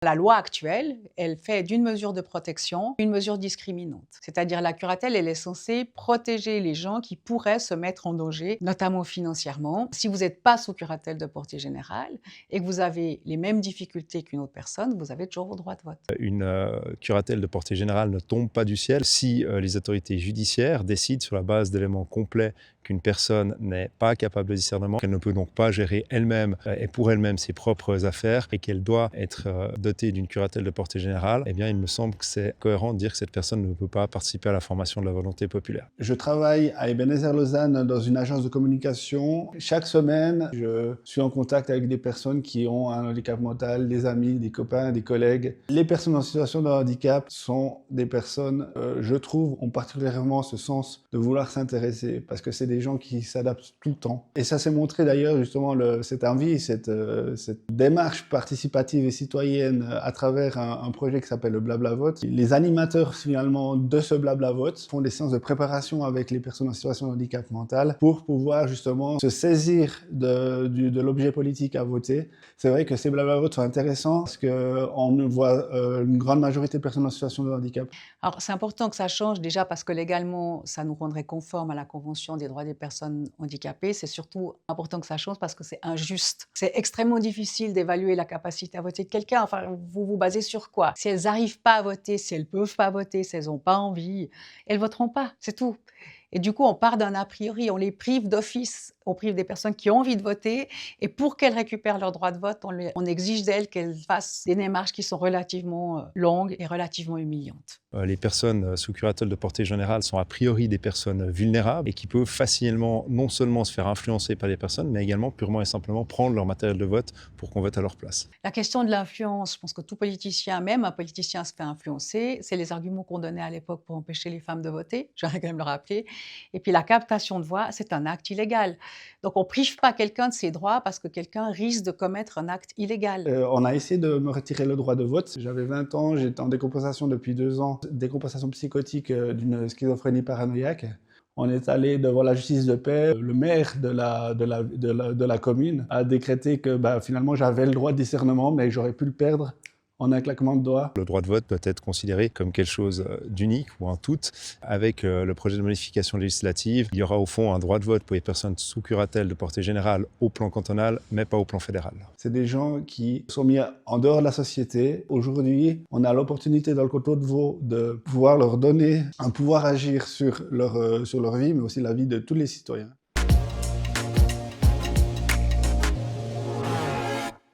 La loi actuelle, elle fait d'une mesure de protection une mesure discriminante. C'est-à-dire la curatelle, elle est censée protéger les gens qui pourraient se mettre en danger, notamment financièrement. Si vous n'êtes pas sous curatelle de portée générale et que vous avez les mêmes difficultés qu'une autre personne, vous avez toujours vos droits de vote. Une curatelle de portée générale ne tombe pas du ciel si les autorités judiciaires décident sur la base d'éléments complets qu'une personne n'est pas capable de discernement, qu'elle ne peut donc pas gérer elle-même et pour elle-même ses propres affaires et qu'elle doit être dotée d'une curatelle de portée générale. Eh bien, il me semble que c'est cohérent de dire que cette personne ne peut pas participer à la formation de la volonté populaire. Je travaille à Ebenezer Lausanne dans une agence de communication. Chaque semaine, je suis en contact avec des personnes qui ont un handicap mental, des amis, des copains, des collègues. Les personnes en situation de handicap sont des personnes, je trouve, ont particulièrement ce sens de vouloir s'intéresser parce que c'est des gens qui s'adaptent tout le temps. Et ça s'est montré d'ailleurs justement cette envie, cette démarche participative et citoyenne à travers un projet qui s'appelle le Blabla Vote. Les animateurs finalement de ce Blabla Vote font des séances de préparation avec les personnes en situation de handicap mental pour pouvoir justement se saisir de l'objet politique à voter. C'est vrai que ces Blabla Votes sont intéressants parce qu'on voit une grande majorité de personnes en situation de handicap. Alors, c'est important que ça change déjà parce que légalement, ça nous rendrait conforme à la Convention des droits des personnes handicapées. C'est surtout important que ça change parce que c'est injuste. C'est extrêmement difficile d'évaluer la capacité à voter de quelqu'un. Enfin, vous vous basez sur quoi? Si elles n'arrivent pas à voter, si elles ne peuvent pas voter, si elles n'ont pas envie, elles voteront pas, c'est tout. Et du coup, on part d'un a priori, on les prive d'office, on prive des personnes qui ont envie de voter, et pour qu'elles récupèrent leur droit de vote, on exige d'elles qu'elles fassent des démarches qui sont relativement longues et relativement humiliantes. Les personnes sous curatelle de portée générale sont a priori des personnes vulnérables et qui peuvent facilement non seulement se faire influencer par des personnes, mais également purement et simplement prendre leur matériel de vote pour qu'on vote à leur place. La question de l'influence, je pense que tout politicien, même un politicien se fait influencer. C'est les arguments qu'on donnait à l'époque pour empêcher les femmes de voter, j'aimerais quand même le rappeler. Et puis la captation de voix, c'est un acte illégal. Donc on ne prive pas quelqu'un de ses droits parce que quelqu'un risque de commettre un acte illégal. On a essayé de me retirer le droit de vote. J'avais 20 ans, j'étais en décompensation depuis 2 ans, décompensation psychotique d'une schizophrénie paranoïaque. On est allé devant la justice de paix. Le maire de la commune a décrété que finalement j'avais le droit de discernement, mais j'aurais pu le perdre en un claquement de doigts. Le droit de vote peut être considéré comme quelque chose d'unique ou un tout. Avec le projet de modification législative, il y aura au fond un droit de vote pour les personnes sous curatelle de portée générale au plan cantonal, mais pas au plan fédéral. C'est des gens qui sont mis en dehors de la société. Aujourd'hui, on a l'opportunité dans le canton de Vaud de pouvoir leur donner un pouvoir agir sur leur vie, mais aussi la vie de tous les citoyens.